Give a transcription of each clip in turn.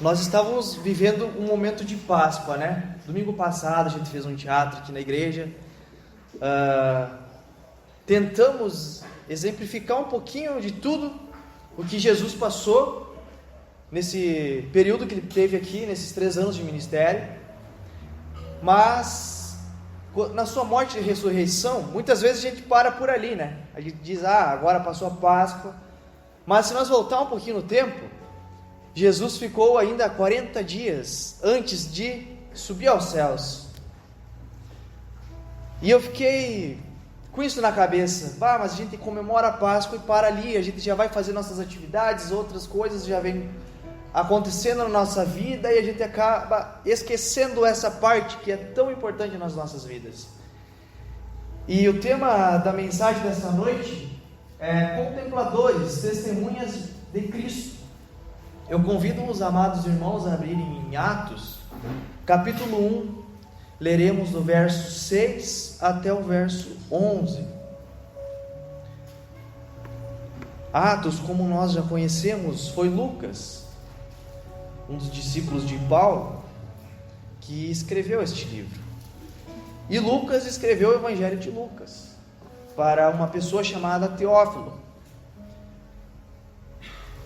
Nós estávamos vivendo um momento de Páscoa, né? Domingo passado a gente fez um teatro aqui na igreja. Tentamos exemplificar um pouquinho de tudo o que Jesus passou nesse período que ele teve aqui, nesses 3 anos de ministério. Mas na sua morte e ressurreição, muitas vezes a gente para por ali, né? A gente diz, agora passou a Páscoa. Mas se nós voltar um pouquinho no tempo, Jesus ficou ainda 40 dias antes de subir aos céus. E eu fiquei com isso na cabeça. Mas a gente comemora a Páscoa e para ali, a gente já vai fazer nossas atividades, outras coisas já vem acontecendo na nossa vida e a gente acaba esquecendo essa parte que é tão importante nas nossas vidas. E o tema da mensagem dessa noite é contempladores, testemunhas de Cristo. Eu convido os amados irmãos a abrirem em Atos, capítulo 1, leremos do verso 6 até o verso 11. Atos, como nós já conhecemos, foi Lucas, um dos discípulos de Paulo, que escreveu este livro. E Lucas escreveu o Evangelho de Lucas para uma pessoa chamada Teófilo.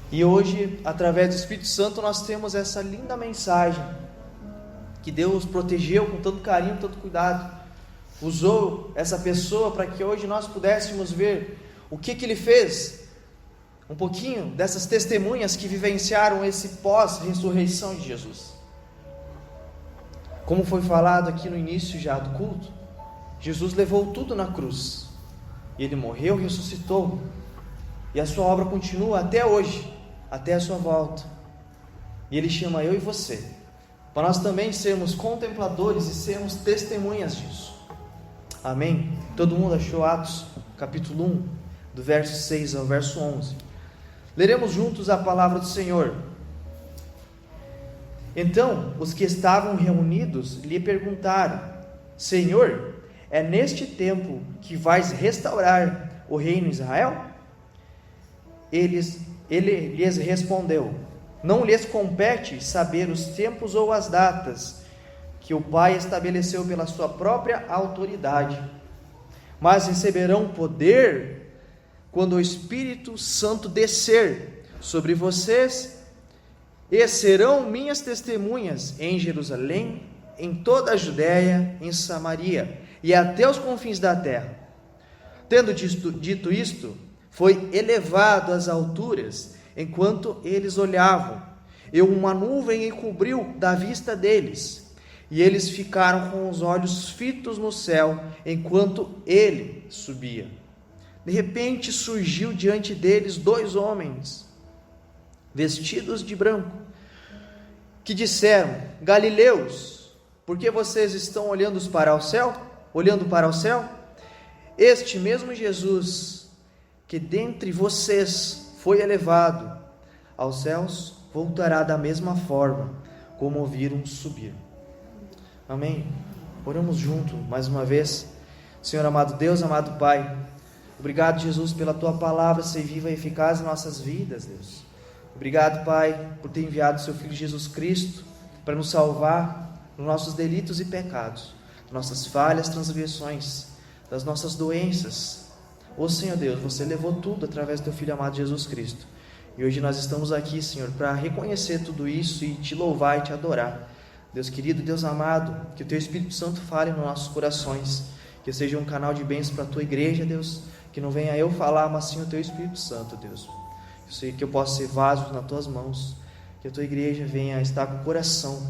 E hoje, através do Espírito Santo, nós temos essa linda mensagem que Deus protegeu com tanto carinho, tanto cuidado. Usou essa pessoa para que hoje nós pudéssemos ver o que Ele fez. Um pouquinho dessas testemunhas que vivenciaram esse pós-ressurreição de Jesus. Como foi falado aqui no início já do culto, Jesus levou tudo na cruz. E Ele morreu, ressuscitou. E a sua obra continua até hoje, até a sua volta. E Ele chama eu e você, para nós também sermos contempladores e sermos testemunhas disso. Amém? Todo mundo achou Atos, capítulo 1, do verso 6 ao verso 11. Leremos juntos a palavra do Senhor. Então, os que estavam reunidos lhe perguntaram: Senhor, é neste tempo que vais restaurar o reino de Israel? Ele lhes respondeu: não lhes compete saber os tempos ou as datas que o Pai estabeleceu pela sua própria autoridade, mas receberão poder quando o Espírito Santo descer sobre vocês, e serão minhas testemunhas em Jerusalém, em toda a Judéia, em Samaria e até os confins da terra. Tendo dito isto, foi elevado às alturas, enquanto eles olhavam, e uma nuvem encobriu da vista deles, e eles ficaram com os olhos fitos no céu, enquanto ele subia. De repente surgiu diante deles 2 homens, vestidos de branco, que disseram: Galileus, por que vocês estão olhando para o céu? Este mesmo Jesus, que dentre vocês foi elevado aos céus, voltará da mesma forma como o viram subir. Amém? Oramos junto mais uma vez. Senhor amado Deus, amado Pai, obrigado, Jesus, pela Tua palavra ser viva e eficaz em nossas vidas, Deus. Obrigado, Pai, por ter enviado o Seu Filho Jesus Cristo para nos salvar dos nossos delitos e pecados, das nossas falhas, transgressões, das nossas doenças. Senhor Deus, Você levou tudo através do Teu Filho amado Jesus Cristo. E hoje nós estamos aqui, Senhor, para reconhecer tudo isso e Te louvar e Te adorar. Deus querido, Deus amado, que o Teu Espírito Santo fale nos nossos corações, que seja um canal de bênçãos para a Tua igreja, Deus, que não venha eu falar, mas sim o Teu Espírito Santo, Deus. Eu sei que eu posso ser vaso nas Tuas mãos, que a Tua igreja venha estar com o coração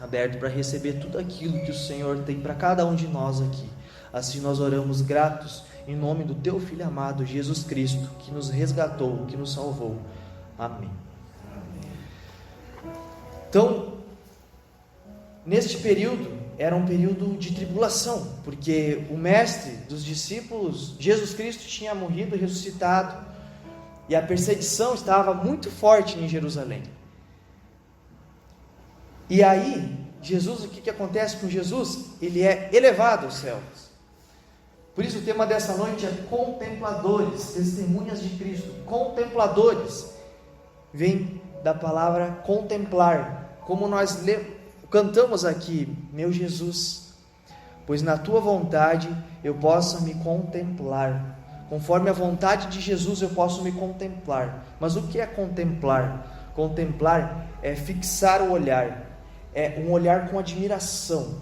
aberto para receber tudo aquilo que o Senhor tem para cada um de nós aqui. Assim nós oramos gratos em nome do Teu Filho amado, Jesus Cristo, que nos resgatou, que nos salvou. Amém. Então, neste período, era um período de tribulação, porque o mestre dos discípulos, Jesus Cristo, tinha morrido e ressuscitado, e a perseguição estava muito forte em Jerusalém. E aí, Jesus, o que acontece com Jesus? Ele é elevado aos céus. Por isso o tema dessa noite é contempladores, testemunhas de Cristo. Contempladores vem da palavra contemplar, como nós cantamos aqui, meu Jesus, pois na tua vontade eu possa me contemplar. Conforme a vontade de Jesus eu posso me contemplar. Mas o que é contemplar? Contemplar é fixar o olhar, é um olhar com admiração,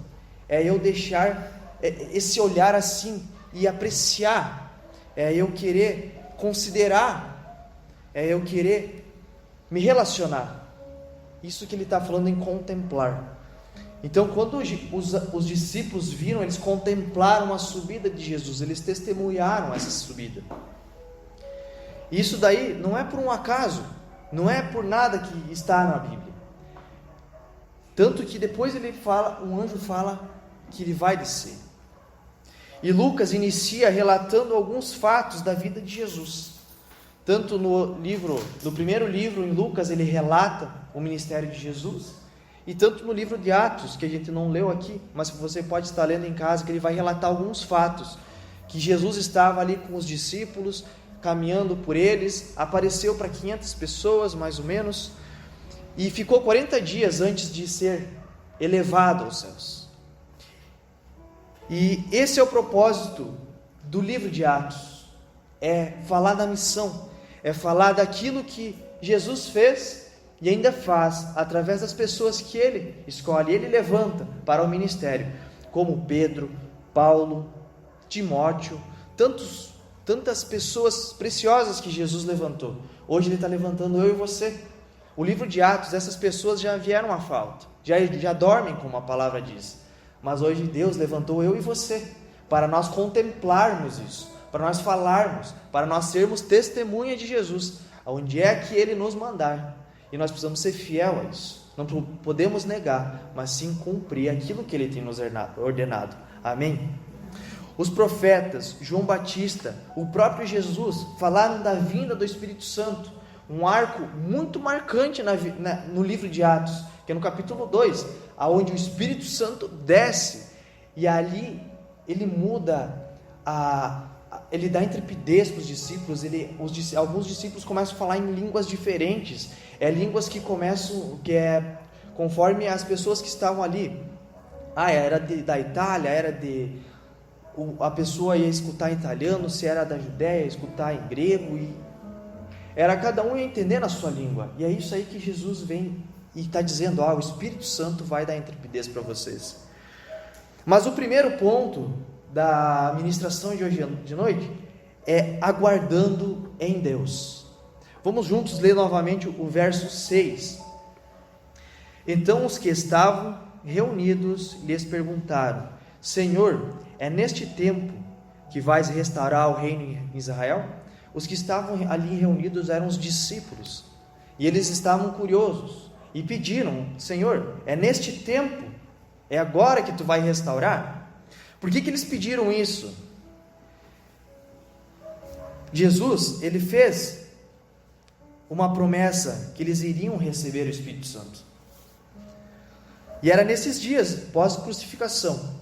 é eu deixar esse olhar assim e apreciar, é eu querer considerar, é eu querer me relacionar. Isso que ele está falando em contemplar. Então, quando os discípulos viram, eles contemplaram a subida de Jesus, eles testemunharam essa subida. Isso daí não é por um acaso, não é por nada que está na Bíblia. Tanto que depois um anjo fala que ele vai descer. E Lucas inicia relatando alguns fatos da vida de Jesus. Tanto no primeiro livro, em Lucas, ele relata o ministério de Jesus, e tanto no livro de Atos, que a gente não leu aqui, mas que você pode estar lendo em casa, que ele vai relatar alguns fatos, que Jesus estava ali com os discípulos, caminhando por eles, apareceu para 500 pessoas, mais ou menos, e ficou 40 dias antes de ser elevado aos céus. E esse é o propósito do livro de Atos, é falar da missão, é falar daquilo que Jesus fez e ainda faz, através das pessoas que ele escolhe, ele levanta para o ministério, como Pedro, Paulo, Timóteo, tantas pessoas preciosas que Jesus levantou. Hoje ele está levantando eu e você. O livro de Atos, essas pessoas já vieram à falta, já dormem, como a palavra diz, mas hoje Deus levantou eu e você, para nós contemplarmos isso, para nós falarmos, para nós sermos testemunha de Jesus, aonde é que ele nos mandar. E nós precisamos ser fiel a isso. Não podemos negar, mas sim cumprir aquilo que ele tem nos ordenado. Amém? Os profetas, João Batista, o próprio Jesus, falaram da vinda do Espírito Santo. Um arco muito marcante no livro de Atos, que é no capítulo 2, onde o Espírito Santo desce. E ali ele muda, ele dá intrepidez para os discípulos. Alguns discípulos começam a falar em línguas diferentes. Línguas que começam, conforme as pessoas que estavam ali. Era da Itália, a pessoa ia escutar em italiano, se era da Judéia, ia escutar em grego, e era cada um ia entender na sua língua. E é isso aí que Jesus vem e está dizendo, o Espírito Santo vai dar intrepidez para vocês. Mas o primeiro ponto da ministração de hoje de noite é aguardando em Deus. Vamos juntos ler novamente o verso 6. Então os que estavam reunidos lhes perguntaram: Senhor, é neste tempo que vais restaurar o reino em Israel? Os que estavam ali reunidos eram os discípulos, e eles estavam curiosos, e pediram: Senhor, é neste tempo? É agora que tu vai restaurar? Por que eles pediram isso? Jesus, ele fez uma promessa que eles iriam receber o Espírito Santo. E era nesses dias, pós-crucificação.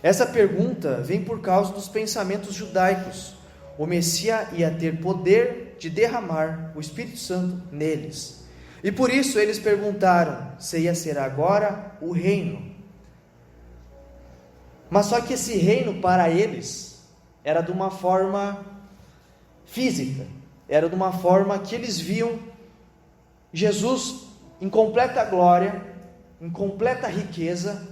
Essa pergunta vem por causa dos pensamentos judaicos. O Messias ia ter poder de derramar o Espírito Santo neles. E por isso eles perguntaram se ia ser agora o reino. Mas só que esse reino para eles era de uma forma física. Era de uma forma que eles viam Jesus em completa glória, em completa riqueza,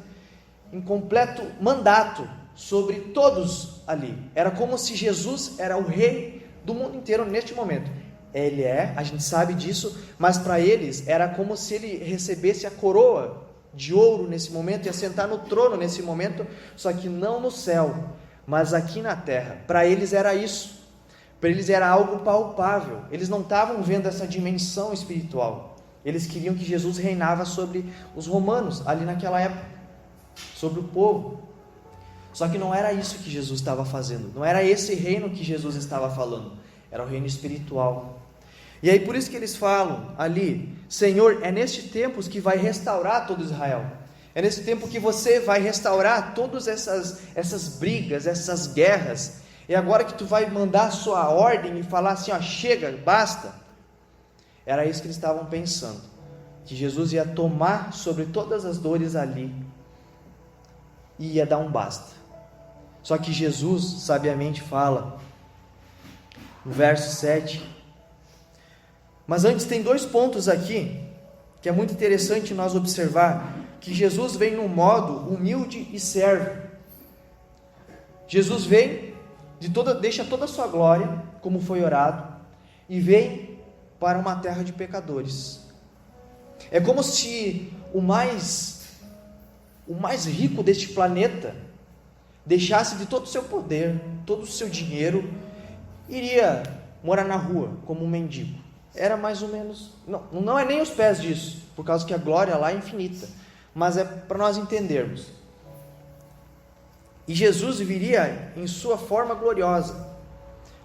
em completo mandato sobre todos ali. Era como se Jesus era o rei do mundo inteiro neste momento. Ele a gente sabe disso, mas para eles era como se ele recebesse a coroa de ouro nesse momento, ia sentar no trono nesse momento, só que não no céu, mas aqui na terra. Para eles era isso. Para eles era algo palpável. Eles não estavam vendo essa dimensão espiritual. Eles queriam que Jesus reinava sobre os romanos, ali naquela época, sobre o povo. Só que não era isso que Jesus estava fazendo. Não era esse reino que Jesus estava falando. Era o reino espiritual. E aí por isso que eles falam ali: Senhor, é neste tempo que vai restaurar todo Israel. É nesse tempo que você vai restaurar todas essas brigas, essas guerras. É agora que tu vai mandar a sua ordem e falar assim: chega, basta. Era isso que eles estavam pensando, que Jesus ia tomar sobre todas as dores ali e ia dar um basta. Só que Jesus sabiamente fala, no verso 7, mas antes tem 2 pontos aqui, que é muito interessante nós observar, que Jesus vem num modo humilde e servo. Jesus vem, deixa toda a sua glória, como foi orado, e vem para uma terra de pecadores. É como se o mais rico deste planeta deixasse de todo o seu poder, todo o seu dinheiro, iria morar na rua como um mendigo. Era mais ou menos, não é nem os pés disso, por causa que a glória lá é infinita, mas é para nós entendermos. E Jesus viria em sua forma gloriosa.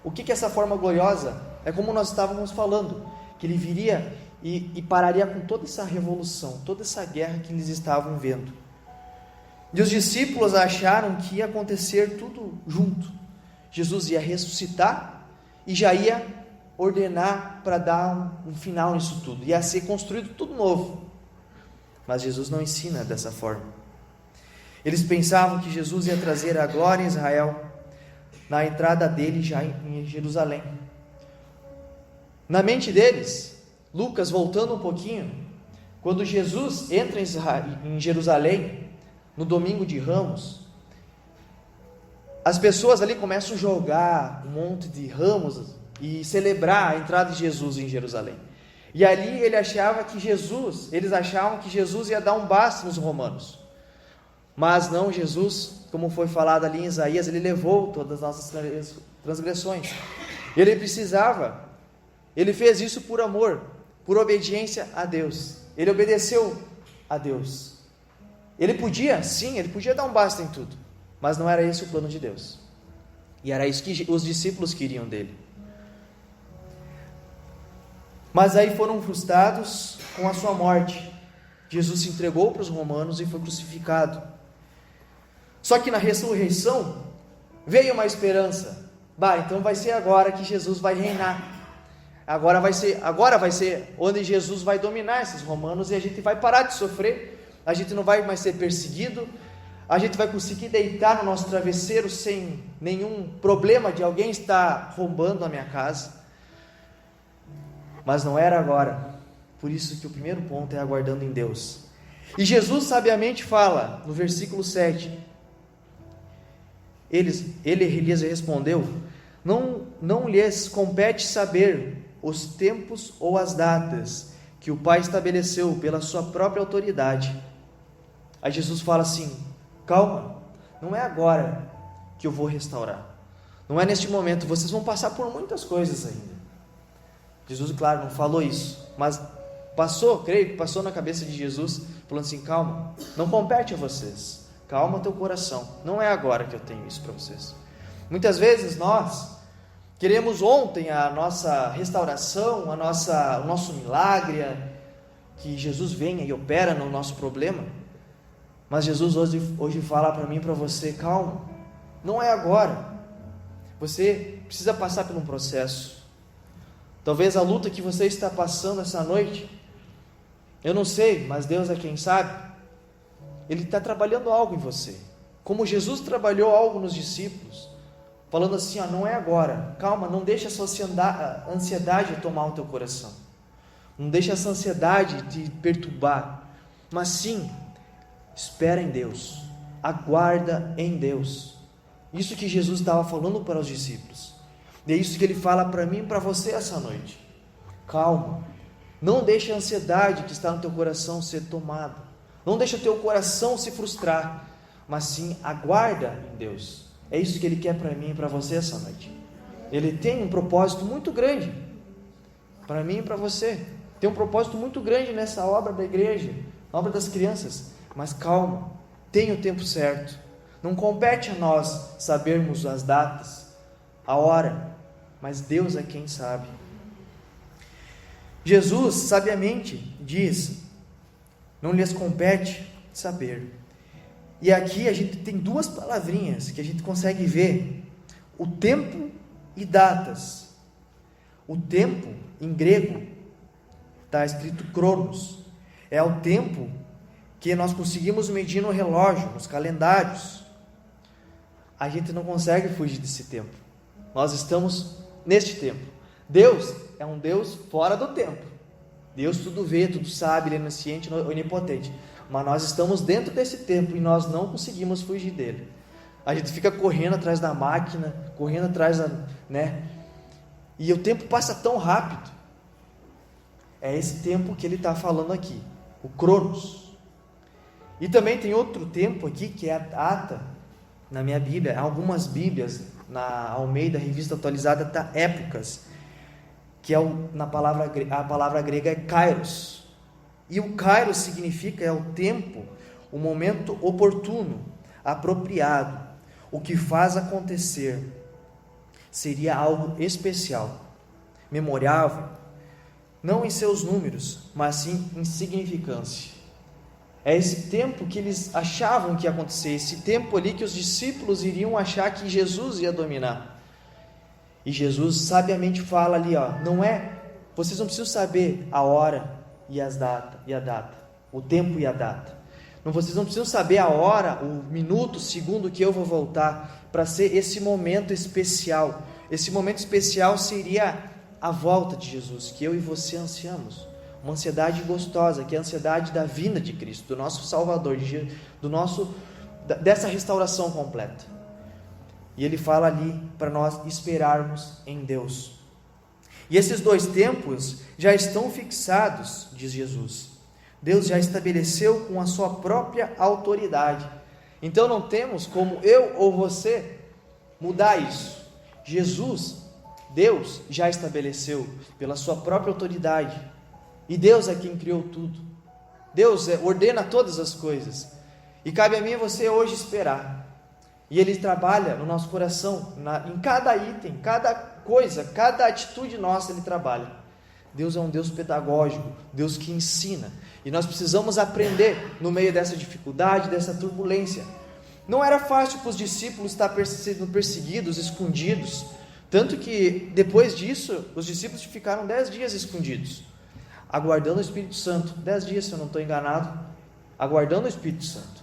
O que é essa forma gloriosa? É como nós estávamos falando, que ele viria e pararia com toda essa revolução, toda essa guerra que eles estavam vendo. E os discípulos acharam que ia acontecer tudo junto. Jesus ia ressuscitar e já ia ordenar para dar um final nisso tudo. Ia ser construído tudo novo. Mas Jesus não ensina dessa forma. Eles pensavam que Jesus ia trazer a glória em Israel, na entrada dele já em Jerusalém. Na mente deles, Lucas, voltando um pouquinho, quando Jesus entra em Jerusalém, no domingo de Ramos, as pessoas ali começam a jogar um monte de ramos e celebrar a entrada de Jesus em Jerusalém. E ali eles achavam que Jesus ia dar um basta nos romanos. Mas não, Jesus, como foi falado ali em Isaías, ele levou todas as nossas transgressões. Ele fez isso por amor, por obediência a Deus. Ele obedeceu a Deus. Ele podia dar um basta em tudo, mas não era esse o plano de Deus. E era isso que os discípulos queriam dele. Mas aí foram frustrados com a sua morte. Jesus se entregou para os romanos e foi crucificado. Só que na ressurreição veio uma esperança. Então vai ser agora que Jesus vai reinar. Agora vai ser onde Jesus vai dominar esses romanos e a gente vai parar de sofrer. A gente não vai mais ser perseguido. A gente vai conseguir deitar no nosso travesseiro sem nenhum problema de alguém estar roubando a minha casa. Mas não era agora. Por isso que o primeiro ponto é aguardando em Deus. E Jesus sabiamente fala no versículo 7. Elias respondeu: não lhes compete saber os tempos ou as datas que o Pai estabeleceu pela sua própria autoridade. Aí Jesus fala assim: calma, não é agora que eu vou restaurar, não é neste momento, vocês vão passar por muitas coisas ainda. Jesus, claro, não falou isso, mas creio que passou na cabeça de Jesus, falando assim: calma, não compete a vocês. Calma teu coração, não é agora que eu tenho isso para vocês. Muitas vezes nós queremos ontem a nossa restauração, o nosso milagre, que Jesus venha e opera no nosso problema. Mas Jesus hoje fala para mim e para você: calma, não é agora. Você precisa passar por um processo. Talvez a luta que você está passando essa noite, eu não sei, mas Deus é quem sabe. Ele está trabalhando algo em você, como Jesus trabalhou algo nos discípulos, falando assim: não é agora, calma, não deixa essa ansiedade tomar o teu coração, não deixa essa ansiedade te perturbar, mas sim, espera em Deus, aguarda em Deus. Isso que Jesus estava falando para os discípulos, e é isso que Ele fala para mim e para você essa noite. Calma, não deixa a ansiedade que está no teu coração ser tomada, não deixa o teu coração se frustrar, mas sim aguarda em Deus. É isso que Ele quer para mim e para você essa noite. Ele tem um propósito muito grande para mim e para você. Tem um propósito muito grande nessa obra da igreja, na obra das crianças. Mas calma, tem o tempo certo. Não compete a nós sabermos as datas, a hora, mas Deus é quem sabe. Jesus sabiamente diz: não lhes compete saber. E aqui a gente tem 2 palavrinhas que a gente consegue ver: o tempo e datas. O tempo, em grego, está escrito Cronos. É o tempo que nós conseguimos medir no relógio, nos calendários. A gente não consegue fugir desse tempo. Nós estamos neste tempo. Deus é um Deus fora do tempo. Deus tudo vê, tudo sabe, Ele é onisciente, onipotente. Mas nós estamos dentro desse tempo e nós não conseguimos fugir dele. A gente fica correndo atrás da máquina, correndo atrás né? E o tempo passa tão rápido. É esse tempo que ele está falando aqui, o Cronos. E também tem outro tempo aqui, que é a data, na minha Bíblia, algumas Bíblias, na Almeida, Revista Atualizada, está épocas, que é a palavra grega é kairos. E o kairos significa, é o tempo, o momento oportuno, apropriado, o que faz acontecer. Seria algo especial, memorável, não em seus números, mas sim em significância. É esse tempo que eles achavam que ia acontecer, esse tempo ali que os discípulos iriam achar que Jesus ia dominar. E Jesus sabiamente fala ali, vocês não precisam saber a hora e a data, o tempo e a data. Vocês não precisam saber a hora, o minuto, o segundo que eu vou voltar, para ser esse momento especial. Esse momento especial seria a volta de Jesus, que eu e você ansiamos. Uma ansiedade gostosa, que é a ansiedade da vinda de Cristo, do nosso Salvador, dessa restauração completa. E ele fala ali para nós esperarmos em Deus. E esses dois tempos já estão fixados, diz Jesus. Deus já estabeleceu com a sua própria autoridade. Então não temos como eu ou você mudar isso. Jesus, Deus já estabeleceu pela sua própria autoridade. E Deus é quem criou tudo. Deus ordena todas as coisas. E cabe a mim e você hoje esperar. E Ele trabalha no nosso coração, em cada item, cada coisa, cada atitude nossa Ele trabalha. Deus é um Deus pedagógico, Deus que ensina. E nós precisamos aprender no meio dessa dificuldade, dessa turbulência. Não era fácil para os discípulos estar sendo perseguidos, escondidos. Tanto que depois disso, os discípulos ficaram 10 dias escondidos, aguardando o Espírito Santo. 10 dias, se eu não estou enganado, aguardando o Espírito Santo.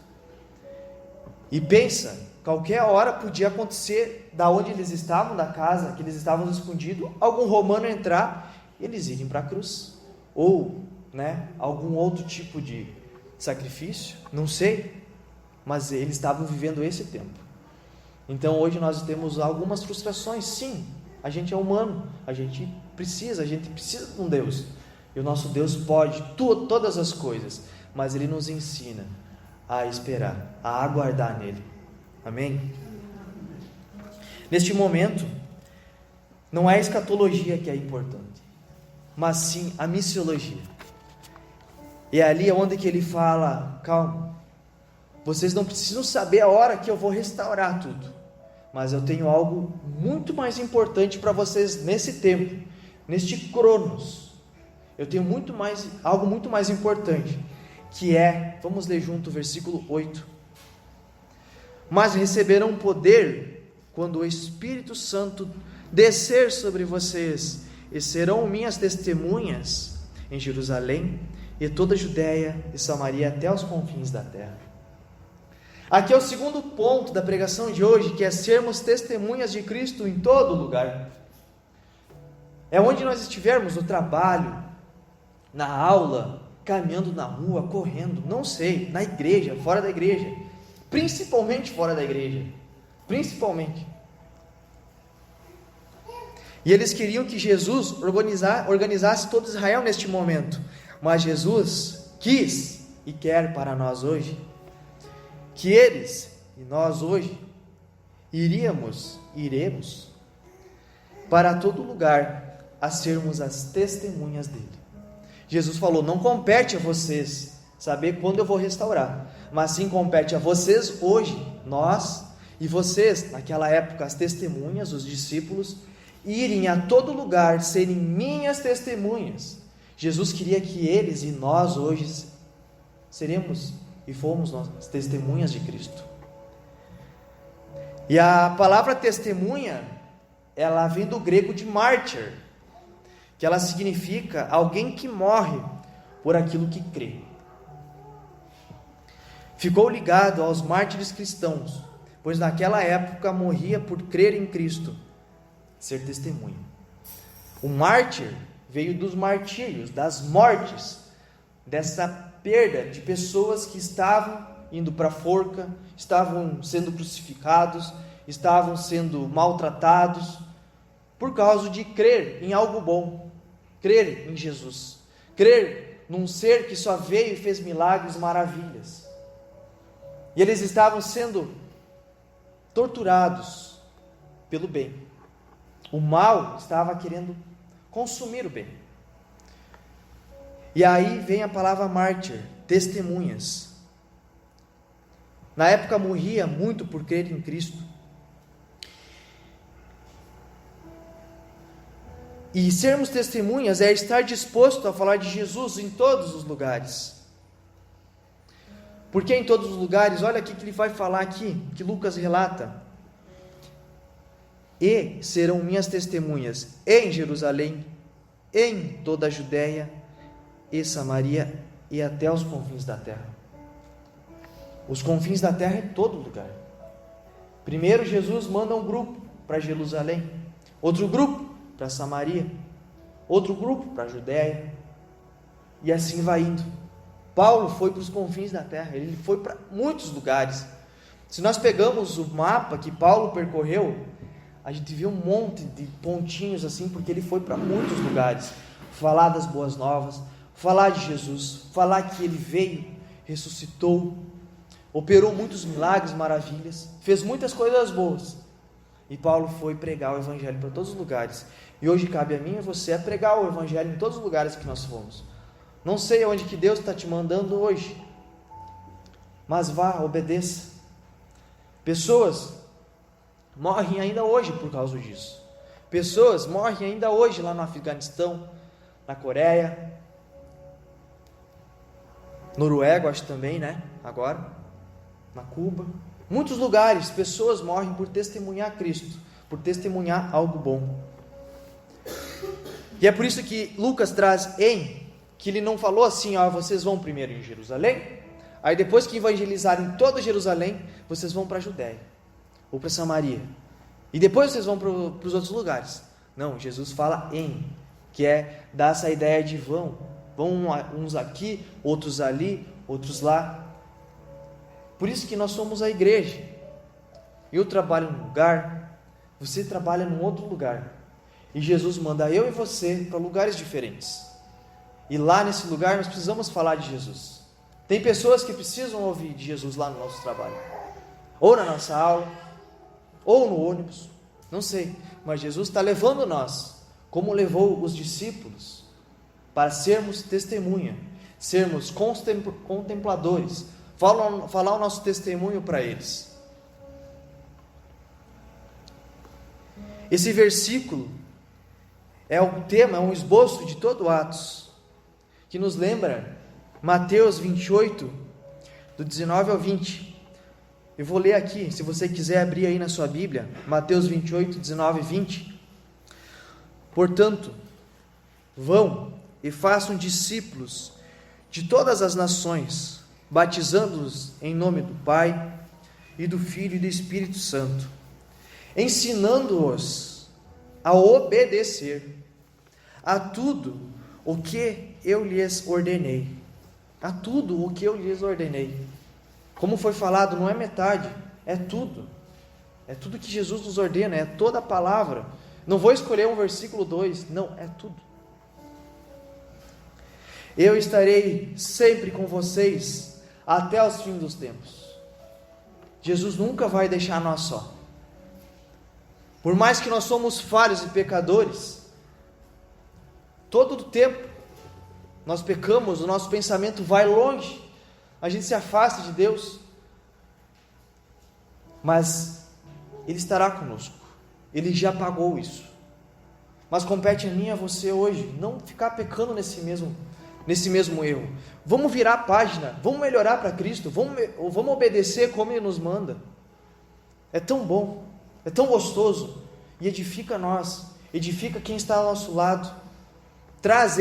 E pensa, qualquer hora podia acontecer, da onde eles estavam, da casa que eles estavam escondidos, algum romano entrar e eles irem para a cruz. Ou, algum outro tipo de sacrifício, não sei. Mas eles estavam vivendo esse tempo. Então hoje nós temos algumas frustrações, sim. A gente é humano, a gente precisa de um Deus. E o nosso Deus pode todas as coisas, mas Ele nos ensina a esperar, a aguardar nele. Amém? Neste momento, não é a escatologia que é importante, mas sim a missiologia. E é ali onde que ele fala, calma, vocês não precisam saber a hora que eu vou restaurar tudo, mas eu tenho algo muito mais importante para vocês nesse tempo, neste Cronos. Eu tenho algo muito mais importante, que é, vamos ler junto o versículo 8. Mas receberão poder quando o Espírito Santo descer sobre vocês, e serão minhas testemunhas em Jerusalém e toda a Judéia e Samaria até os confins da terra. Aqui é o segundo ponto da pregação de hoje, que é sermos testemunhas de Cristo em todo lugar. É onde nós estivermos, no trabalho, na aula, caminhando na rua, correndo, não sei, na igreja, fora da igreja, principalmente fora da igreja, principalmente. E eles queriam que Jesus organizasse todo Israel neste momento, mas Jesus quis e quer para nós hoje, que eles e nós hoje iremos para todo lugar a sermos as testemunhas dele. Jesus falou, não compete a vocês saber quando eu vou restaurar, mas sim compete a vocês hoje, nós e vocês, naquela época, as testemunhas, os discípulos, irem a todo lugar, serem minhas testemunhas. Jesus queria que eles e nós hoje seremos e fomos nós testemunhas de Cristo. E a palavra testemunha, ela vem do grego de mártir, que ela significa alguém que morre por aquilo que crê. Ficou ligado aos mártires cristãos, pois naquela época morria por crer em Cristo, ser testemunha. O mártir veio dos martírios, das mortes, dessa perda de pessoas que estavam indo para a forca, estavam sendo crucificados, estavam sendo maltratados, por causa de crer em algo bom, crer em Jesus, crer num ser que só veio e fez milagres, maravilhas. E eles estavam sendo torturados pelo bem. O mal estava querendo consumir o bem. E aí vem a palavra mártir, testemunhas. Na época morria muito por crer em Cristo. E sermos testemunhas é estar disposto a falar de Jesus em todos os lugares. Por que em todos os lugares? Olha aqui que ele vai falar aqui, que Lucas relata. E serão minhas testemunhas em Jerusalém, em toda a Judéia e Samaria e até os confins da terra. Os confins da terra é todo lugar. Primeiro Jesus manda um grupo para Jerusalém, outro grupo para Samaria, outro grupo para a Judéia, e assim vai indo. Paulo foi para os confins da terra, ele foi para muitos lugares. Se nós pegamos o mapa que Paulo percorreu, a gente vê um monte de pontinhos assim, porque ele foi para muitos lugares, falar das boas novas, falar de Jesus, falar que ele veio, ressuscitou, operou muitos milagres, maravilhas, fez muitas coisas boas. E Paulo foi pregar o evangelho para todos os lugares. E hoje cabe a mim e a você pregar o evangelho em todos os lugares que nós fomos. Não sei aonde que Deus está te mandando hoje, mas vá, obedeça. Pessoas morrem ainda hoje por causa disso. Pessoas morrem ainda hoje lá no Afeganistão, na Coreia, Noruega, acho também, né? Agora, na Cuba. Muitos lugares, pessoas morrem por testemunhar Cristo, por testemunhar algo bom. E é por isso que Lucas traz que ele não falou assim, vocês vão primeiro em Jerusalém, aí depois que evangelizarem toda Jerusalém, vocês vão para a Judéia, ou para Samaria, e depois vocês vão para os outros lugares. Não, Jesus fala que é dar essa ideia de vão uns aqui, outros ali, outros lá. Por isso que nós somos a igreja. Eu trabalho num lugar, você trabalha num outro lugar, e Jesus manda eu e você para lugares diferentes. E lá nesse lugar nós precisamos falar de Jesus. Tem pessoas que precisam ouvir de Jesus lá no nosso trabalho, ou na nossa aula, ou no ônibus, não sei. Mas Jesus está levando nós, como levou os discípulos, para sermos testemunha, sermos contempladores, falar o nosso testemunho para eles. Esse versículo é o tema, é um esboço de todo Atos, que nos lembra Mateus 28, do 19 ao 20. Eu vou ler aqui, se você quiser abrir aí na sua Bíblia, Mateus 28, 19 e 20. Portanto, vão e façam discípulos de todas as nações, batizando-os em nome do Pai, e do Filho e do Espírito Santo, ensinando-os a obedecer a tudo o que eu lhes ordenei. A tudo o que eu lhes ordenei. Como foi falado, não é metade, é tudo. É tudo que Jesus nos ordena, é toda a palavra. Não vou escolher um versículo 2, não, é tudo. Eu estarei sempre com vocês até os fins dos tempos. Jesus nunca vai deixar nós só. Por mais que nós somos falhos e pecadores, todo o tempo nós pecamos, o nosso pensamento vai longe, a gente se afasta de Deus, mas Ele estará conosco, Ele já pagou isso. Mas compete a mim e a você hoje não ficar pecando nesse mesmo erro. Vamos virar a página, vamos melhorar para Cristo, vamos obedecer como Ele nos manda. É tão bom, é tão gostoso, e edifica nós, edifica quem está ao nosso lado. Traz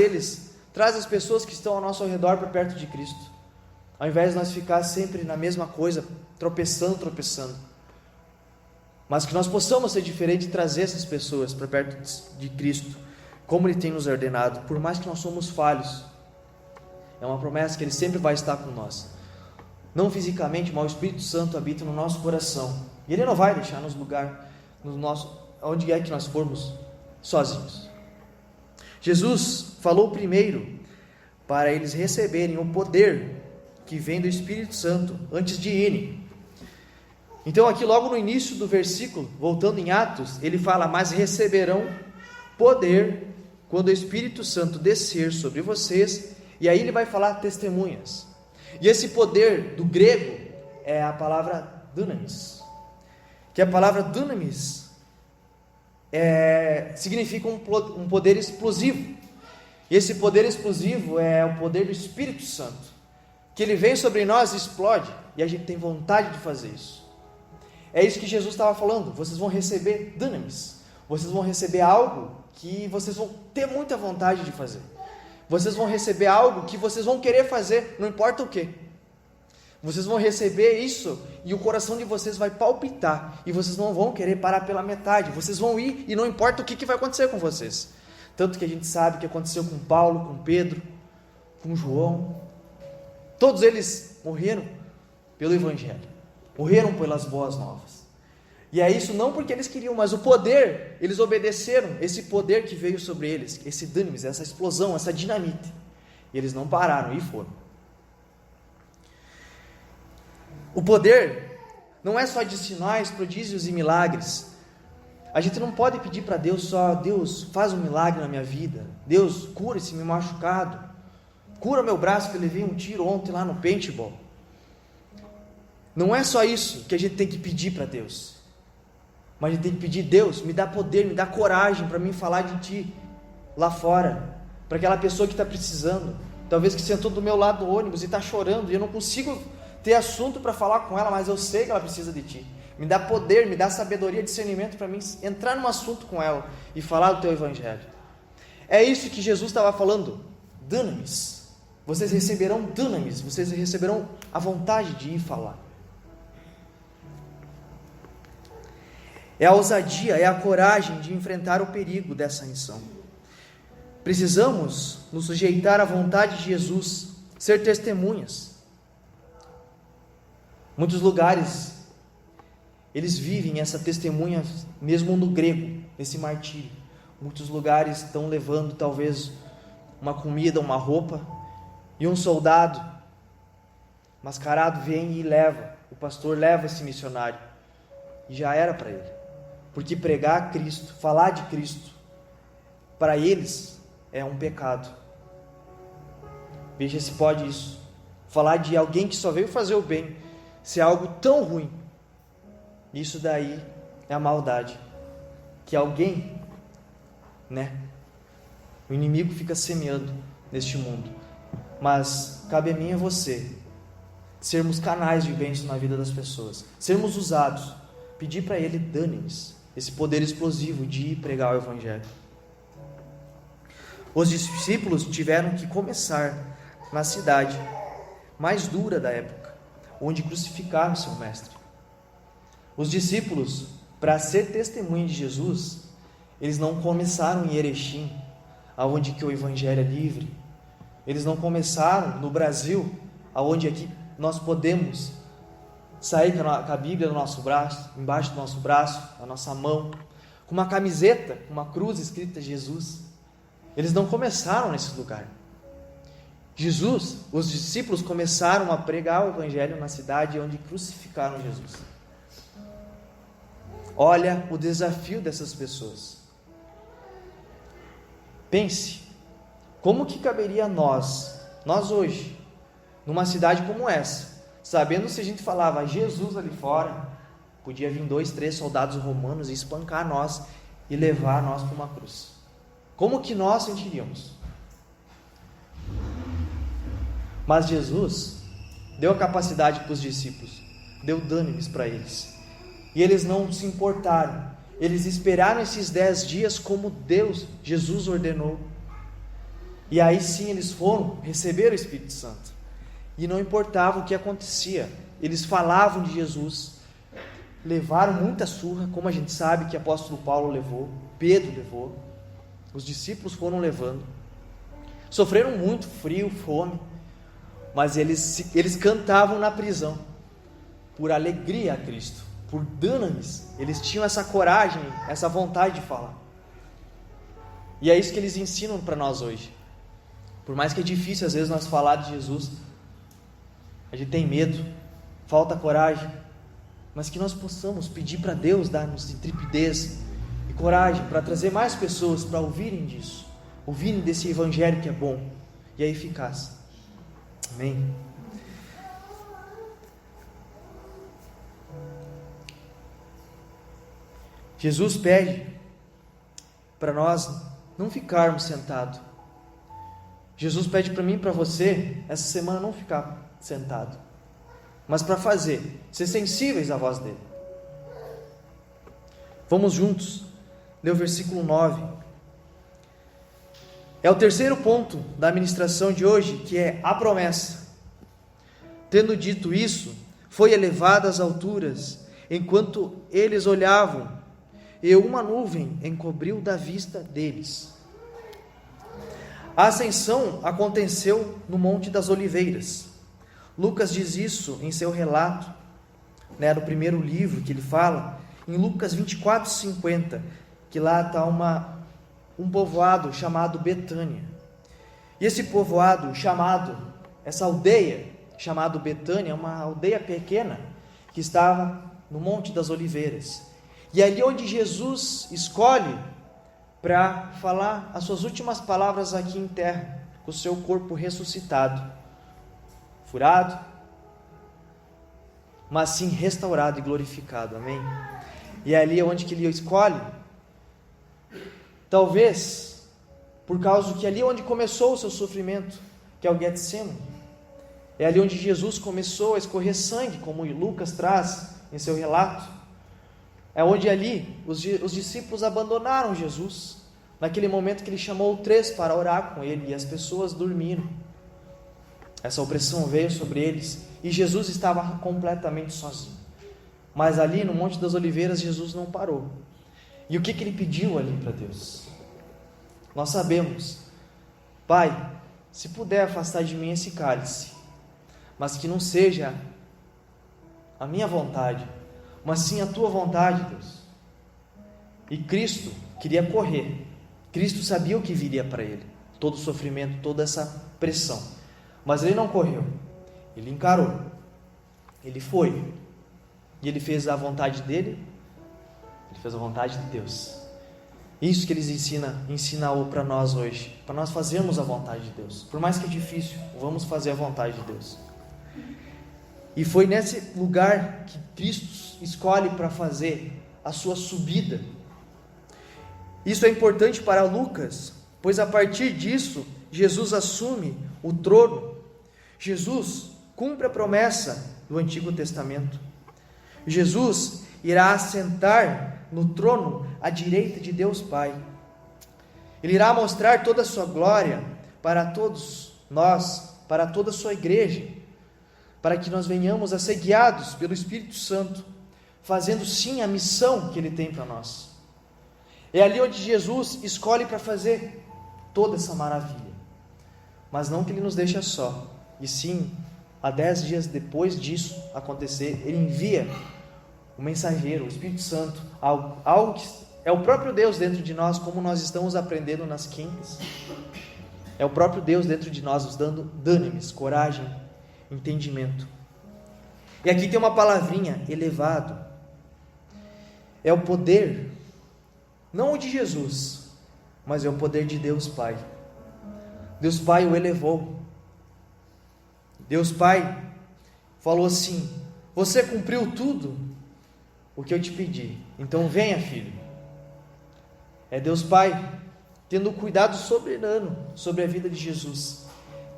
as pessoas que estão ao nosso redor para perto de Cristo, ao invés de nós ficar sempre na mesma coisa, tropeçando, mas que nós possamos ser diferentes e trazer essas pessoas para perto de Cristo, como Ele tem nos ordenado, por mais que nós somos falhos. É uma promessa que Ele sempre vai estar com nós, não fisicamente, mas o Espírito Santo habita no nosso coração, e Ele não vai deixar nos lugar, onde é que nós formos sozinhos. Jesus falou primeiro para eles receberem o poder que vem do Espírito Santo antes de irem. Então aqui logo no início do versículo, voltando em Atos, ele fala: mas receberão poder quando o Espírito Santo descer sobre vocês. E aí ele vai falar testemunhas. E esse poder do grego é a palavra dunamis, que a palavra dunamis significa um poder explosivo. E esse poder explosivo é o poder do Espírito Santo, que ele vem sobre nós e explode, e a gente tem vontade de fazer isso. É isso que Jesus estava falando: vocês vão receber dunamis, vocês vão receber algo que vocês vão ter muita vontade de fazer, vocês vão receber algo que vocês vão querer fazer, não importa o que. Vocês vão receber isso e o coração de vocês vai palpitar, e vocês não vão querer parar pela metade, vocês vão ir e não importa o que vai acontecer com vocês. Tanto que a gente sabe que aconteceu com Paulo, com Pedro, com João. Todos eles morreram pelo Evangelho, morreram pelas boas novas. E é isso não porque eles queriam, mas o poder, eles obedeceram esse poder que veio sobre eles, esse dunamis, essa explosão, essa dinamite. E eles não pararam e foram. O poder não é só de sinais, prodígios e milagres. A gente não pode pedir para Deus só: Deus, faz um milagre na minha vida, Deus, cura esse meu machucado, cura meu braço que eu levei um tiro ontem lá no paintball. Não é só isso que a gente tem que pedir para Deus, mas a gente tem que pedir: Deus, me dá poder, me dá coragem para mim falar de Ti lá fora, para aquela pessoa que está precisando, talvez que sentou do meu lado do ônibus e está chorando, e eu não consigo ter assunto para falar com ela, mas eu sei que ela precisa de Ti. Me dá poder, me dá sabedoria, discernimento para mim entrar num assunto com ela e falar do Teu Evangelho. É isso que Jesus estava falando: dunamis. Vocês receberão dunamis, vocês receberão a vontade de ir falar. É a ousadia, é a coragem de enfrentar o perigo dessa missão. Precisamos nos sujeitar à vontade de Jesus, ser testemunhas. Muitos lugares, eles vivem essa testemunha mesmo no grego, esse martírio. Muitos lugares estão levando talvez uma comida, uma roupa, e um soldado mascarado vem e leva, o pastor leva esse missionário, e já era para ele, porque pregar Cristo, falar de Cristo, para eles é um pecado. Veja se pode isso, falar de alguém que só veio fazer o bem, ser algo tão ruim. Isso daí é a maldade, que alguém, o inimigo fica semeando neste mundo, mas cabe a mim e a você sermos canais de bênção na vida das pessoas, sermos usados, pedir para Ele dunamis, esse poder explosivo de ir pregar o Evangelho. Os discípulos tiveram que começar na cidade mais dura da época, onde crucificaram seu mestre. Os discípulos, para ser testemunha de Jesus, eles não começaram em Erechim, aonde que o Evangelho é livre. Eles não começaram no Brasil, aonde aqui nós podemos sair com a Bíblia no nosso braço, embaixo do nosso braço, na nossa mão, com uma camiseta, com uma cruz escrita Jesus. Eles não começaram nesse lugar. Os discípulos começaram a pregar o Evangelho na cidade onde crucificaram Jesus. Olha o desafio dessas pessoas. Pense, como que caberia nós hoje, numa cidade como essa, sabendo se a gente falava Jesus ali fora, podia vir 2, 3 soldados romanos e espancar nós e levar nós para uma cruz. Como que nós sentiríamos? Mas Jesus deu a capacidade para os discípulos, deu dunamis para eles, e eles não se importaram, eles esperaram esses 10 dias como Jesus ordenou. E aí sim eles foram receber o Espírito Santo. E não importava o que acontecia, eles falavam de Jesus, levaram muita surra, como a gente sabe que o apóstolo Paulo levou, Pedro levou, os discípulos foram levando, sofreram muito frio, fome, mas eles cantavam na prisão, por alegria a Cristo, por dunamis, eles tinham essa coragem, essa vontade de falar. E é isso que eles ensinam para nós hoje. Por mais que é difícil às vezes nós falar de Jesus, a gente tem medo, falta coragem, mas que nós possamos pedir para Deus dar-nos intrepidez e coragem para trazer mais pessoas para ouvirem disso, ouvirem desse evangelho que é bom e é eficaz. Amém. Jesus pede para nós não ficarmos sentados. Jesus pede para mim e para você, essa semana, não ficar sentado, mas para fazer, ser sensíveis à voz dele. Vamos juntos ler o versículo 9. É o terceiro ponto da ministração de hoje, que é a promessa. Tendo dito isso, foi elevado às alturas, enquanto eles olhavam, e uma nuvem encobriu da vista deles. A ascensão aconteceu no Monte das Oliveiras. Lucas diz isso em seu relato, no primeiro livro que ele fala, em Lucas 24:50, que lá está um povoado chamado Betânia. E esse povoado essa aldeia chamada Betânia, é uma aldeia pequena que estava no Monte das Oliveiras. E é ali onde Jesus escolhe para falar as suas últimas palavras aqui em terra, com o seu corpo ressuscitado, furado, mas sim restaurado e glorificado, amém? E é ali onde que ele escolhe, talvez, por causa que é ali onde começou o seu sofrimento, que é o Getsemane, é ali onde Jesus começou a escorrer sangue, como Lucas traz em seu relato, é onde ali os discípulos abandonaram Jesus, naquele momento que ele chamou 3 para orar com ele, e as pessoas dormiram, essa opressão veio sobre eles, e Jesus estava completamente sozinho, mas ali no Monte das Oliveiras, Jesus não parou, e o que ele pediu ali para Deus? Nós sabemos, Pai, se puder afastar de mim esse cálice, mas que não seja a minha vontade, mas sim a tua vontade, Deus. E Cristo queria correr, Cristo sabia o que viria para ele, todo o sofrimento, toda essa pressão, mas ele não correu, ele encarou, ele foi, e ele fez a vontade dele, ele fez a vontade de Deus. Isso que eles ensinam para nós hoje, para nós fazermos a vontade de Deus, por mais que é difícil, vamos fazer a vontade de Deus. E foi nesse lugar que Cristo escolhe para fazer a sua subida. Isso é importante para Lucas, pois a partir disso, Jesus assume o trono. Jesus cumpre a promessa do Antigo Testamento. Jesus irá assentar no trono à direita de Deus Pai. Ele irá mostrar toda a sua glória para todos nós, para toda a sua igreja, para que nós venhamos a ser guiados pelo Espírito Santo, fazendo sim a missão que Ele tem para nós. É ali onde Jesus escolhe para fazer toda essa maravilha, mas não que Ele nos deixa só, e sim, a 10 dias depois disso acontecer, Ele envia o mensageiro, o Espírito Santo, algo que é o próprio Deus dentro de nós, como nós estamos aprendendo nas quintas. É o próprio Deus dentro de nós nos dando dunamis, coragem, entendimento. E aqui tem uma palavrinha, elevado. É o poder, não o de Jesus, mas é o poder de Deus Pai. Deus Pai o elevou. Deus Pai falou assim: você cumpriu tudo o que eu te pedi, então venha, filho. É Deus Pai tendo cuidado soberano sobre a vida de Jesus.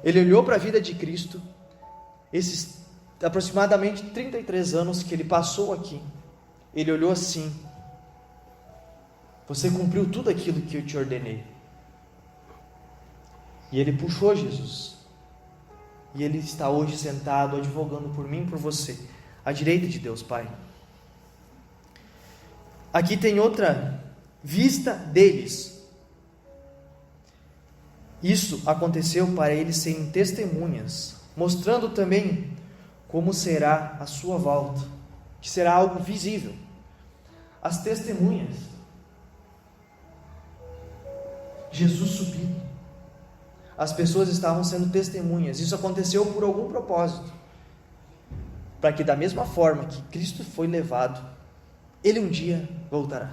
Ele olhou para a vida de Cristo, esses aproximadamente 33 anos que ele passou aqui, ele olhou assim: você cumpriu tudo aquilo que eu te ordenei. E ele puxou Jesus. E ele está hoje sentado, advogando por mim e por você, à direita de Deus Pai. Aqui tem outra vista deles. Isso aconteceu para eles serem testemunhas, mostrando também como será a sua volta, que será algo visível. As testemunhas. Jesus subiu. As pessoas estavam sendo testemunhas. Isso aconteceu por algum propósito. Para que da mesma forma que Cristo foi levado, Ele um dia voltará.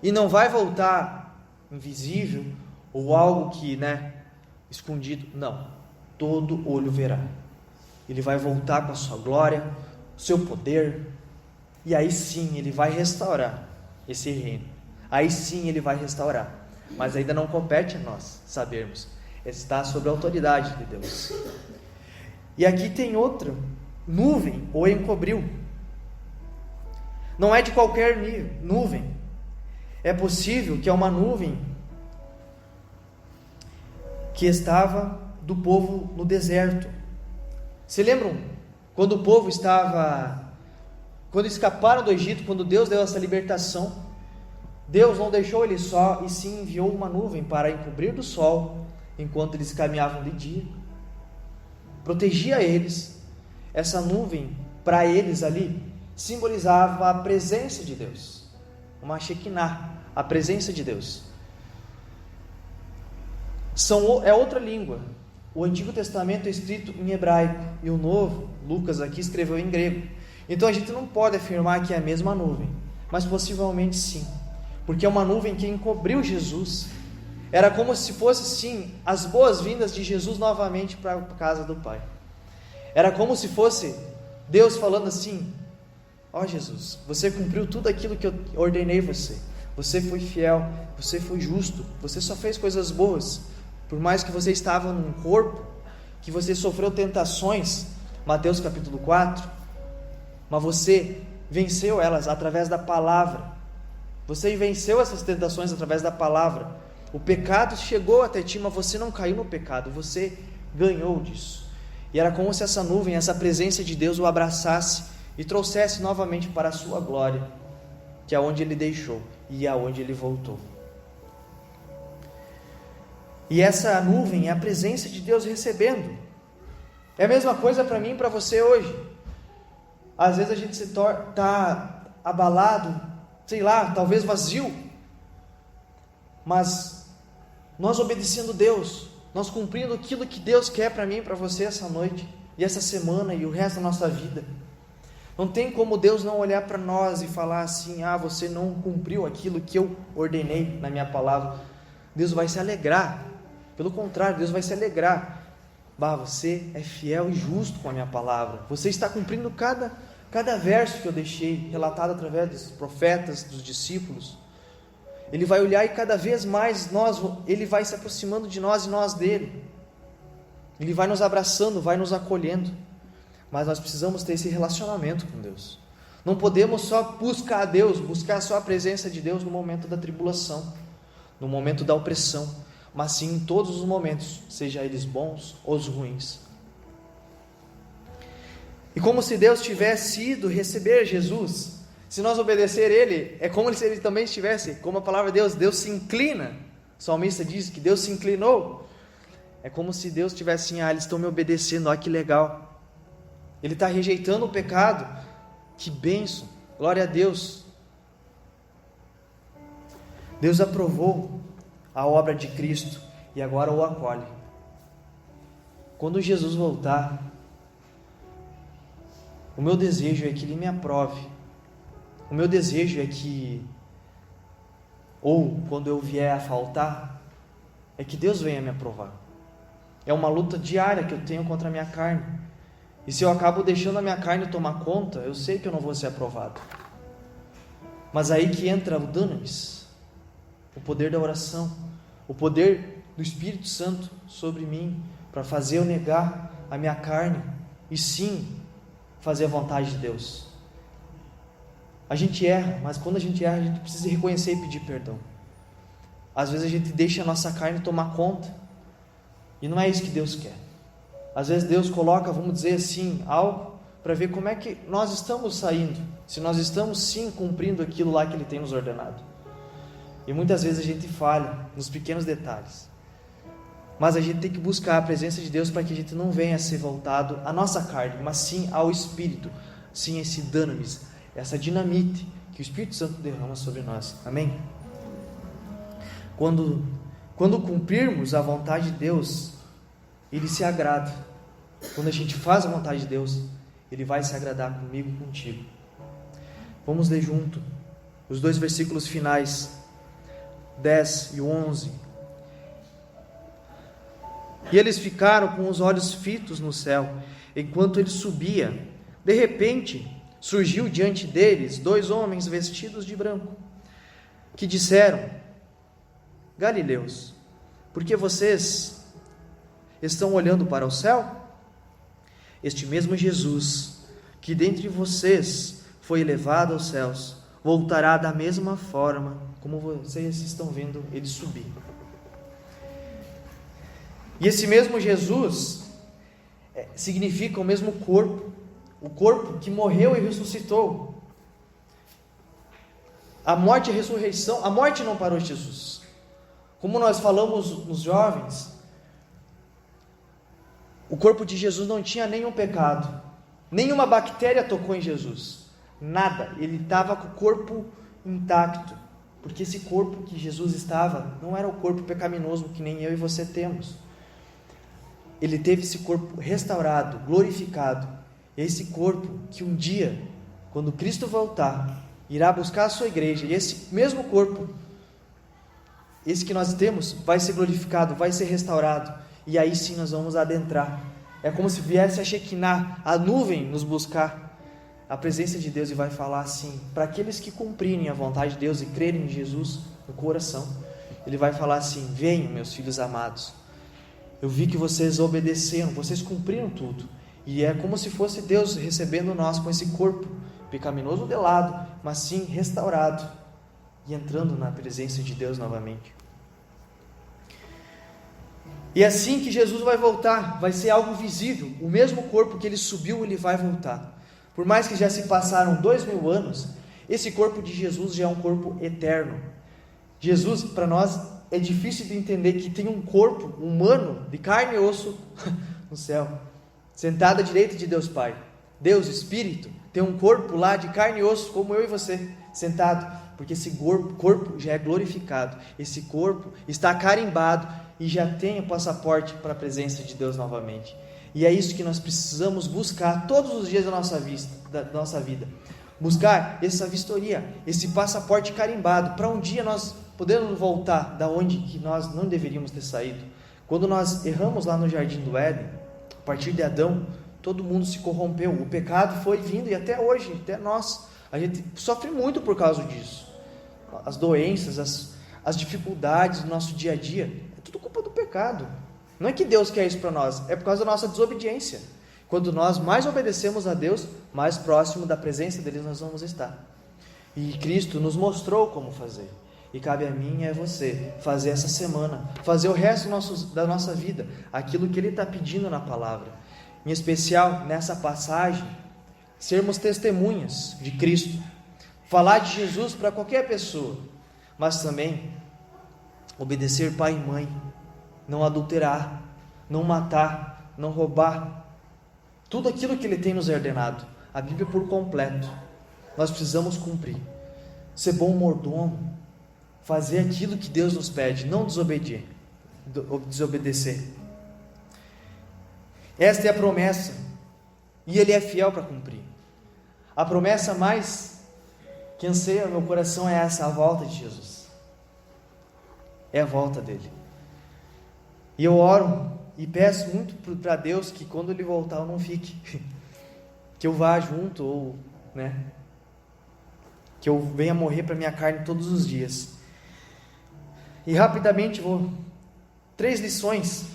E não vai voltar invisível ou algo que, escondido. Não. Todo olho verá. Ele vai voltar com a sua glória, o seu poder. E aí sim Ele vai restaurar esse reino. Aí sim Ele vai restaurar. Mas ainda não compete a nós sabermos. Está sob a autoridade de Deus. E aqui tem outra nuvem, o encobriu. Não é de qualquer nuvem. É possível que é uma nuvem que estava do povo no deserto. Se lembram quando o povo quando escaparam do Egito, quando Deus deu essa libertação, Deus não deixou eles só, e sim enviou uma nuvem para encobrir do sol enquanto eles caminhavam de dia, protegia eles. Essa nuvem, para eles ali, simbolizava a presença de Deus, uma Shekinah, a presença de Deus. É outra língua. O Antigo Testamento é escrito em hebraico e o Novo, Lucas aqui escreveu em grego. Então a gente não pode afirmar que é a mesma nuvem, mas possivelmente sim, porque é uma nuvem que encobriu Jesus. Era como se fosse, sim, as boas-vindas de Jesus novamente para a casa do Pai. Era como se fosse Deus falando assim: ó Jesus, você cumpriu tudo aquilo que eu ordenei você. Você foi fiel, você foi justo, você só fez coisas boas. Por mais que você estava num corpo, que você sofreu tentações, Mateus capítulo 4, mas você venceu elas através da palavra. Você venceu essas tentações através da palavra. O pecado chegou até ti, mas você não caiu no pecado, você ganhou disso. E era como se essa nuvem, essa presença de Deus o abraçasse e trouxesse novamente para a sua glória, que é onde ele deixou e aonde ele voltou. E essa nuvem é a presença de Deus recebendo. É a mesma coisa para mim e para você hoje. Às vezes a gente está abalado, talvez vazio, mas nós obedecendo Deus, nós cumprindo aquilo que Deus quer para mim e para você essa noite, e essa semana e o resto da nossa vida. Não tem como Deus não olhar para nós e falar assim: você não cumpriu aquilo que eu ordenei na minha palavra. Deus vai se alegrar. Pelo contrário, Deus vai se alegrar. Você é fiel e justo com a minha palavra. Você está cumprindo cada verso que eu deixei relatado através dos profetas, dos discípulos. Ele vai olhar e cada vez mais Ele vai se aproximando de nós e nós dele. Ele vai nos abraçando, vai nos acolhendo. Mas nós precisamos ter esse relacionamento com Deus. Não podemos só buscar a Deus, buscar só a presença de Deus no momento da tribulação, no momento da opressão, mas sim em todos os momentos, seja eles bons ou os ruins. E como se Deus tivesse ido receber Jesus, se nós obedecer Ele, é como se Ele também estivesse, como a palavra de Deus se inclina. O salmista diz que Deus se inclinou. É como se Deus estivesse assim: eles estão me obedecendo, olha que legal. Ele está rejeitando o pecado, que bênção, glória a Deus. Deus aprovou a obra de Cristo e agora o acolhe. Quando Jesus voltar, o meu desejo é que Ele me aprove. O meu desejo é que, ou quando eu vier a faltar, é que Deus venha me aprovar. É uma luta diária que eu tenho contra a minha carne. E se eu acabo deixando a minha carne tomar conta, eu sei que eu não vou ser aprovado. Mas aí que entra o dunamis, o poder da oração, o poder do Espírito Santo sobre mim, para fazer eu negar a minha carne e sim fazer a vontade de Deus. A gente erra, mas quando a gente erra, a gente precisa reconhecer e pedir perdão. Às vezes a gente deixa a nossa carne tomar conta, E não é isso que Deus quer. Às vezes Deus coloca, vamos dizer assim, algo para ver como é que nós estamos saindo, se nós estamos sim cumprindo aquilo lá que Ele tem nos ordenado. E muitas vezes a gente falha nos pequenos detalhes, mas a gente tem que buscar a presença de Deus para que a gente não venha a ser voltado à nossa carne, mas sim ao Espírito, sim esse dunamis, essa dinamite que o Espírito Santo derrama sobre nós. Amém? Quando cumprirmos a vontade de Deus, Ele se agrada. Quando a gente faz a vontade de Deus, Ele vai se agradar comigo e contigo. Vamos ler junto os 2 versículos finais, 10 e 11. E eles ficaram com os olhos fitos no céu, enquanto ele subia. De repente, surgiu diante deles 2 homens vestidos de branco, que disseram: Galileus, por que vocês estão olhando para o céu? Este mesmo Jesus, que dentre vocês foi elevado aos céus, voltará da mesma forma como vocês estão vendo ele subir. E esse mesmo Jesus significa o mesmo corpo, o corpo que morreu e ressuscitou. A morte e a ressurreição, a morte não parou Jesus. Como nós falamos nos jovens, o corpo de Jesus não tinha nenhum pecado, nenhuma bactéria tocou em Jesus, nada, ele estava com o corpo intacto, porque esse corpo que Jesus estava, não era o corpo pecaminoso que nem eu e você temos. Ele teve esse corpo restaurado, glorificado, e esse corpo que um dia, quando Cristo voltar, irá buscar a sua igreja, e esse mesmo corpo, esse que nós temos, vai ser glorificado, vai ser restaurado, e aí sim nós vamos adentrar. É como se viesse a Shekinah, a nuvem, nos buscar, a presença de Deus, e vai falar assim, para aqueles que cumprirem a vontade de Deus e crerem em Jesus no coração, Ele vai falar assim: venham, meus filhos amados, eu vi que vocês obedeceram, vocês cumpriram tudo, e é como se fosse Deus recebendo nós com esse corpo pecaminoso de lado, mas sim restaurado, e entrando na presença de Deus novamente. E assim que Jesus vai voltar, vai ser algo visível, o mesmo corpo que ele subiu, ele vai voltar. Por mais que já se passaram 2000 anos, esse corpo de Jesus já é um corpo eterno. Jesus, para nós, é difícil de entender que tem um corpo humano, de carne e osso, no céu, sentado à direita de Deus Pai. Deus, Espírito, tem um corpo lá de carne e osso, como eu e você, sentado, porque esse corpo já é glorificado, esse corpo está carimbado e já tem o passaporte para a presença de Deus novamente. E é isso que nós precisamos buscar todos os dias da nossa vida, buscar essa vistoria, esse passaporte carimbado, para um dia nós podermos voltar da onde que nós não deveríamos ter saído. Quando nós erramos lá no Jardim do Éden, a partir de Adão, todo mundo se corrompeu, o pecado foi vindo, e até hoje, até nós, a gente sofre muito por causa disso. As doenças, as dificuldades do nosso dia a dia, é tudo culpa do pecado. Não é que Deus quer isso para nós, é por causa da nossa desobediência. Quando nós mais obedecemos a Deus, mais próximo da presença dele nós vamos estar. E Cristo nos mostrou como fazer. E cabe a mim e a você fazer essa semana, fazer o resto da nossa vida, aquilo que Ele está pedindo na palavra. Em especial, nessa passagem, sermos testemunhas de Cristo, falar de Jesus para qualquer pessoa, mas também obedecer pai e mãe, não adulterar, não matar, não roubar, tudo aquilo que Ele tem nos ordenado, a Bíblia por completo, nós precisamos cumprir, ser bom mordomo, fazer aquilo que Deus nos pede, não desobedecer. Esta é a promessa, e Ele é fiel para cumprir. A promessa mais que anseia no meu coração é essa, a volta de Jesus. É a volta dele. E eu oro e peço muito para Deus que quando Ele voltar eu não fique, que eu vá junto, ou, que eu venha morrer para minha carne todos os dias. E rapidamente 3 lições.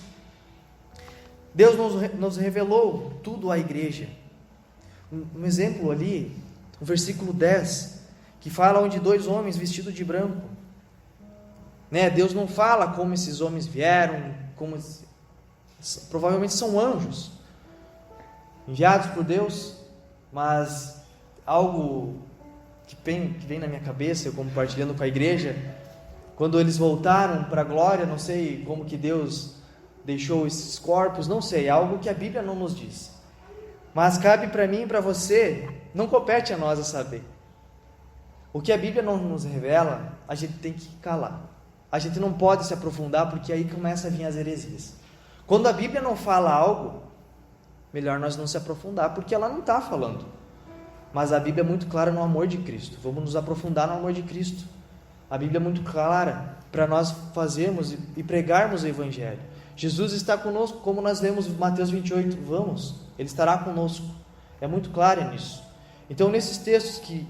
Deus nos revelou tudo à igreja. Um exemplo ali, o versículo 10, que fala onde 2 homens vestidos de branco. Deus não fala como esses homens vieram, Provavelmente são anjos enviados por Deus, mas algo que vem na minha cabeça, eu compartilhando com a igreja, quando eles voltaram para a glória, não sei como que Deus deixou esses corpos, não sei, algo que a Bíblia não nos diz. Mas cabe para mim e para você, não compete a nós a saber. O que a Bíblia não nos revela, a gente tem que calar. A gente não pode se aprofundar, porque aí começa a vir as heresias. Quando a Bíblia não fala algo, melhor nós não se aprofundar, porque ela não está falando. Mas a Bíblia é muito clara no amor de Cristo. Vamos nos aprofundar no amor de Cristo. A Bíblia é muito clara para nós fazermos e pregarmos o Evangelho. Jesus está conosco, como nós lemos Mateus 28. Vamos, Ele estará conosco. É muito claro nisso. Então, nesses textos que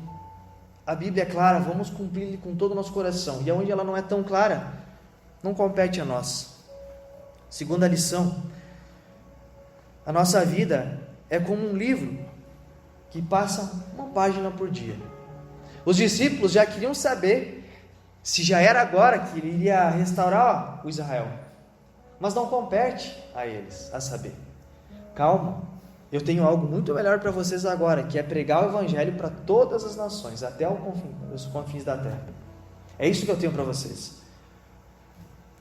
a Bíblia é clara, vamos cumprir com todo o nosso coração. E onde ela não é tão clara, não compete a nós. Segunda lição: a nossa vida é como um livro que passa uma página por dia. Os discípulos já queriam saber se já era agora que ele iria restaurar o Israel, mas não compete a eles a saber. Calma, eu tenho algo muito melhor para vocês agora, que é pregar o Evangelho para todas as nações, até os confins da terra. É isso que eu tenho para vocês.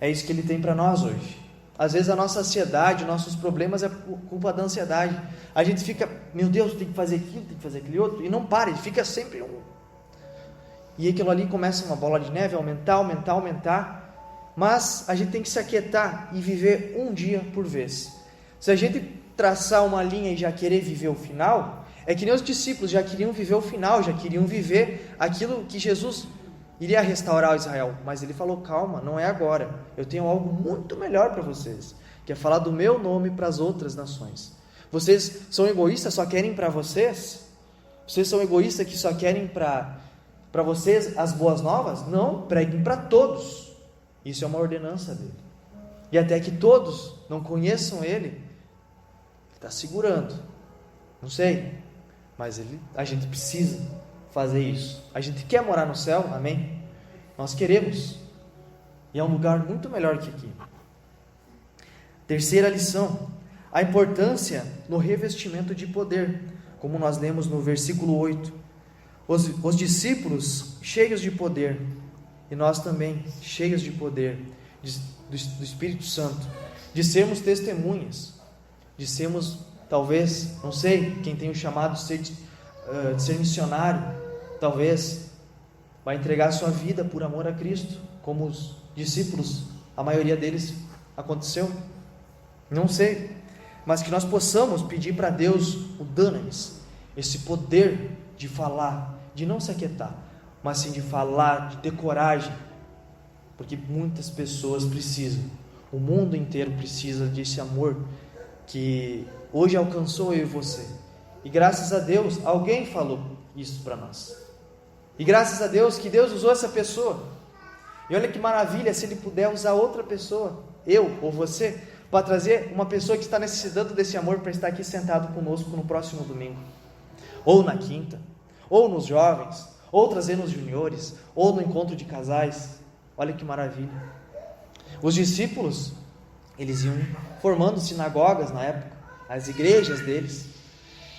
É isso que Ele tem para nós hoje. Às vezes a nossa ansiedade, nossos problemas é culpa da ansiedade. A gente fica, meu Deus, tem que fazer aquilo, tem que fazer aquele outro, e não para, ele fica sempre e aquilo ali começa uma bola de neve, aumentar, mas a gente tem que se aquietar e viver um dia por vez. Se a gente traçar uma linha e já querer viver o final, é que nem os discípulos já queriam viver o final, já queriam viver aquilo que Jesus iria restaurar o Israel, mas ele falou: calma, não é agora, eu tenho algo muito melhor para vocês, que é falar do meu nome para as outras nações. Vocês são egoístas, só querem para vocês? Vocês são egoístas que só querem para vocês as boas novas? Não, preguem para todos. Isso é uma ordenança dele. E até que todos não conheçam ele está segurando. Não sei, mas a gente precisa fazer isso. A gente quer morar no céu, amém? Nós queremos. E é um lugar muito melhor que aqui. Terceira lição: a importância no revestimento de poder, como nós lemos no versículo 8. Os discípulos cheios de poder, e nós também cheios de poder do Espírito Santo, de sermos testemunhas, de sermos, talvez, não sei, quem tem o chamado de ser missionário, talvez vai entregar sua vida por amor a Cristo, como os discípulos, a maioria deles aconteceu, não sei, mas que nós possamos pedir para Deus o dunamis, esse poder de falar, de não se aquietar, mas sim de falar, de ter coragem, porque muitas pessoas precisam, o mundo inteiro precisa desse amor que hoje alcançou eu e você, e graças a Deus alguém falou isso para nós, e graças a Deus que Deus usou essa pessoa, e olha que maravilha se Ele puder usar outra pessoa, eu ou você, para trazer uma pessoa que está necessitando desse amor para estar aqui sentado conosco no próximo domingo, ou na quinta, ou nos jovens, ou trazer nos juniores, ou no encontro de casais. Olha que maravilha. Os discípulos, eles iam formando sinagogas na época, as igrejas deles.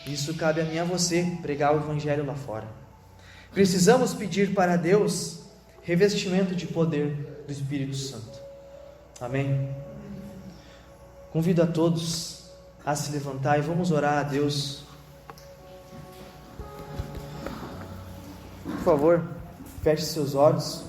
Isso cabe a mim e a você, pregar o Evangelho lá fora. Precisamos pedir para Deus revestimento de poder do Espírito Santo. Amém? Convido a todos a se levantar e vamos orar a Deus. Por favor, feche seus olhos.